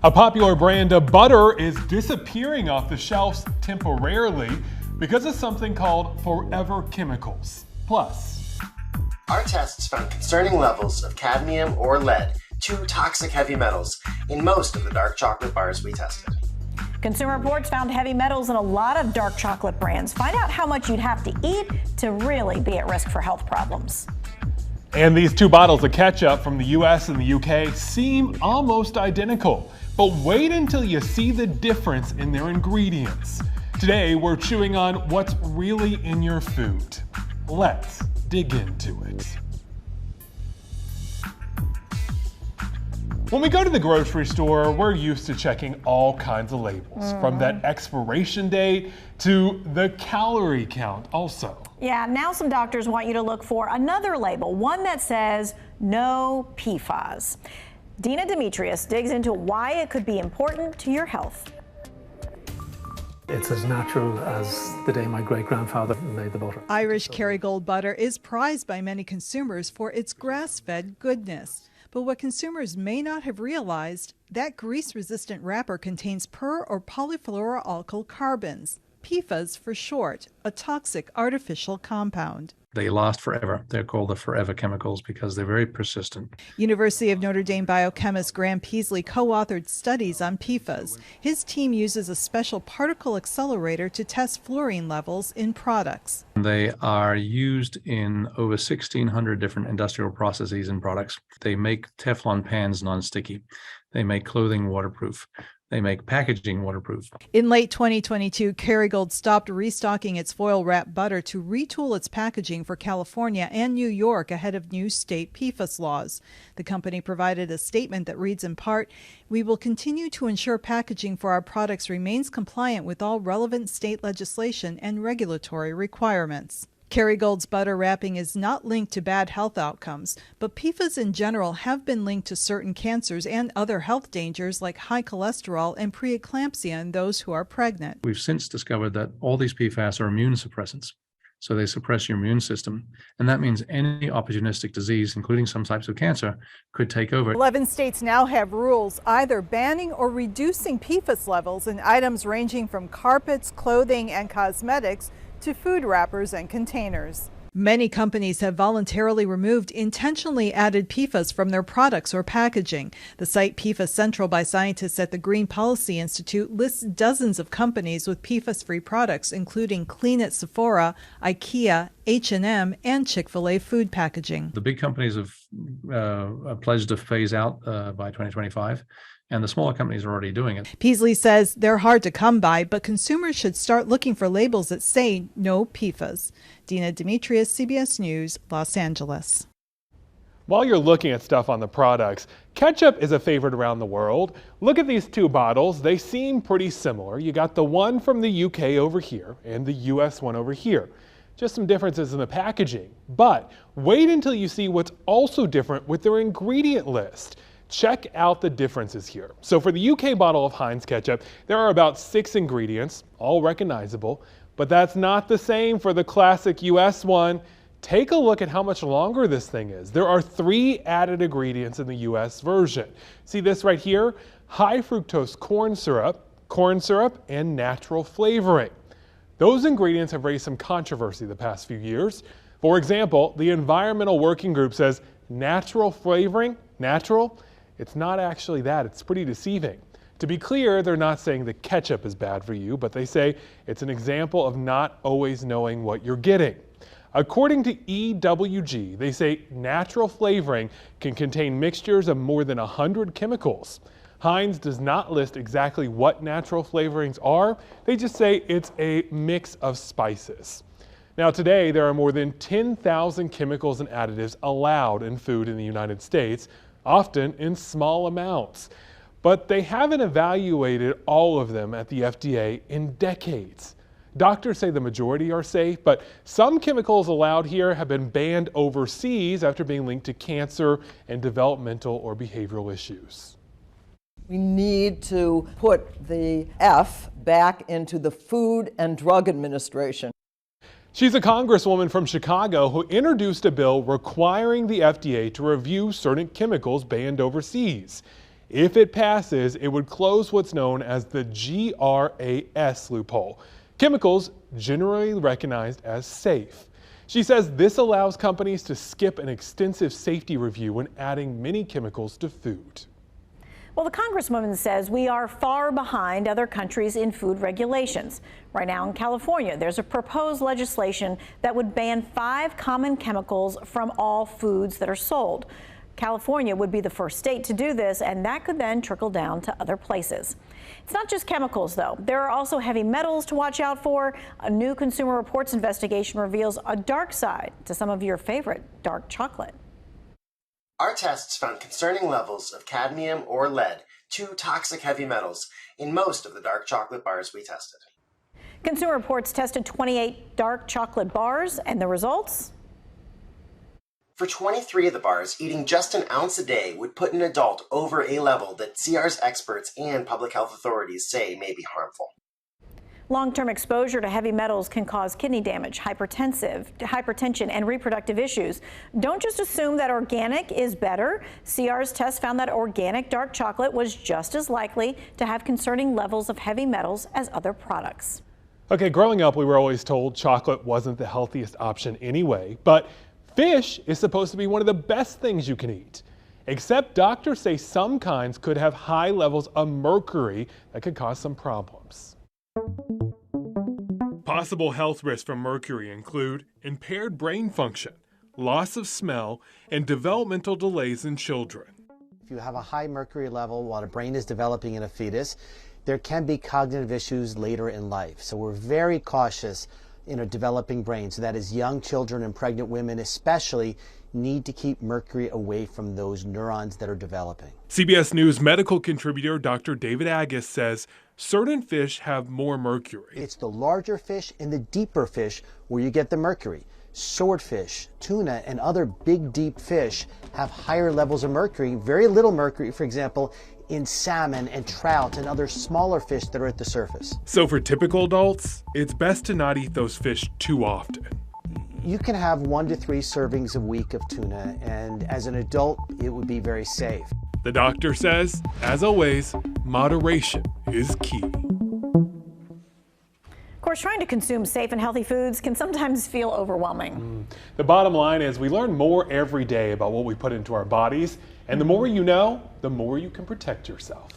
A popular brand of butter is disappearing off the shelves temporarily because of something called forever chemicals. Plus, our tests found concerning levels of cadmium or lead, two toxic heavy metals, in most of the dark chocolate bars we tested. Consumer Reports found heavy metals in a lot of dark chocolate brands. Find out how much you'd have to eat to really be at risk for health problems. And these two bottles of ketchup from the US and the UK seem almost identical. But wait until you see the difference in their ingredients. Today, we're chewing on what's really in your food. Let's dig into it. When we go to the grocery store, we're used to checking all kinds of labels, from that expiration date to the calorie count also. Yeah, now some doctors want you to look for another label, one that says no PFAS. Dina Demetrius digs into why it could be important to your health. It's as natural as the day my great-grandfather made the butter. Irish Kerrygold butter is prized by many consumers for its grass-fed goodness. But what consumers may not have realized, that grease-resistant wrapper contains per- or polyfluoroalkyl carbons, PFAS for short, a toxic artificial compound. They last forever. They're called the forever chemicals because they're very persistent. University of Notre Dame biochemist Graham Peasley co-authored studies on PFAS. His team uses a special particle accelerator to test fluorine levels in products. They are used in over 1,600 different industrial processes and products. They make Teflon pans non-sticky. They make clothing waterproof. They make packaging waterproof. In late 2022, Kerrygold stopped restocking its foil-wrapped butter to retool its packaging for California and New York ahead of new state PFAS laws. The company provided a statement that reads in part, "We will continue to ensure packaging for our products remains compliant with all relevant state legislation and regulatory requirements." Kerrygold's butter wrapping is not linked to bad health outcomes, but PFAS in general have been linked to certain cancers and other health dangers like high cholesterol and preeclampsia in those who are pregnant. We've since discovered that all these PFAS are immune suppressants. So they suppress your immune system. And that means any opportunistic disease, including some types of cancer, could take over. 11 states now have rules either banning or reducing PFAS levels in items ranging from carpets, clothing, and cosmetics to food wrappers and containers. Many companies have voluntarily removed intentionally added PFAS from their products or packaging. The site PFAS Central by scientists at the Green Policy Institute lists dozens of companies with PFAS-free products, including Clean at Sephora, IKEA, H&M, and Chick-fil-A food packaging. The big companies have pledged to phase out by 2025. And the smaller companies are already doing it. Peasley says they're hard to come by, but consumers should start looking for labels that say no PFAS. Dina Demetrius, CBS News, Los Angeles. While you're looking at stuff on the products, ketchup is a favorite around the world. Look at these two bottles. They seem pretty similar. You got the one from the UK over here and the US one over here. Just some differences in the packaging. But wait until you see what's also different with their ingredient list. Check out the differences here. So for the UK bottle of Heinz ketchup, there are about 6 ingredients, all recognizable, but that's not the same for the classic US one. Take a look at how much longer this thing is. There are 3 added ingredients in the US version. See this right here? High fructose corn syrup, and natural flavoring. Those ingredients have raised some controversy the past few years. For example, the Environmental Working Group says natural flavoring, natural? It's not actually that. It's pretty deceiving. To be clear, they're not saying the ketchup is bad for you, but they say it's an example of not always knowing what you're getting. According to EWG, they say natural flavoring can contain mixtures of more than 100 chemicals. Heinz does not list exactly what natural flavorings are. They just say it's a mix of spices. Now today, there are more than 10,000 chemicals and additives allowed in food in the United States, often in small amounts. But they haven't evaluated all of them at the FDA in decades. Doctors say the majority are safe, but some chemicals allowed here have been banned overseas after being linked to cancer and developmental or behavioral issues. We need to put the F back into the Food and Drug Administration. She's a congresswoman from Chicago who introduced a bill requiring the FDA to review certain chemicals banned overseas. If it passes, it would close what's known as the GRAS loophole, chemicals generally recognized as safe. She says this allows companies to skip an extensive safety review when adding many chemicals to food. Well, the Congresswoman says we are far behind other countries in food regulations. Right now in California, there's a proposed legislation that would ban 5 common chemicals from all foods that are sold. California would be the first state to do this, and that could then trickle down to other places. It's not just chemicals, though. There are also heavy metals to watch out for. A new Consumer Reports investigation reveals a dark side to some of your favorite dark chocolate. Our tests found concerning levels of cadmium or lead, 2 toxic heavy metals, in most of the dark chocolate bars we tested. Consumer Reports tested 28 dark chocolate bars, and the results? For 23 of the bars, eating just an ounce a day would put an adult over a level that CR's experts and public health authorities say may be harmful. Long-term exposure to heavy metals can cause kidney damage, hypertension, and reproductive issues. Don't just assume that organic is better. CR's test found that organic dark chocolate was just as likely to have concerning levels of heavy metals as other products. Okay, growing up, we were always told chocolate wasn't the healthiest option anyway, but fish is supposed to be one of the best things you can eat. Except doctors say some kinds could have high levels of mercury that could cause some problems. Possible health risks from mercury include impaired brain function, loss of smell, and developmental delays in children. If you have a high mercury level while the brain is developing in a fetus, there can be cognitive issues later in life. So we're very cautious in a developing brain. So that is young children and pregnant women especially need to keep mercury away from those neurons that are developing. CBS News medical contributor Dr. David Agus says certain fish have more mercury. It's the larger fish and the deeper fish where you get the mercury. Swordfish, tuna, and other big deep fish have higher levels of mercury. Very little mercury, for example, in salmon and trout and other smaller fish that are at the surface. So for typical adults, it's best to not eat those fish too often. You can have 1 to 3 servings a week of tuna, and as an adult, it would be very safe. The doctor says, as always, moderation is key. Of course, trying to consume safe and healthy foods can sometimes feel overwhelming. The bottom line is we learn more every day about what we put into our bodies, and the more you know, the more you can protect yourself.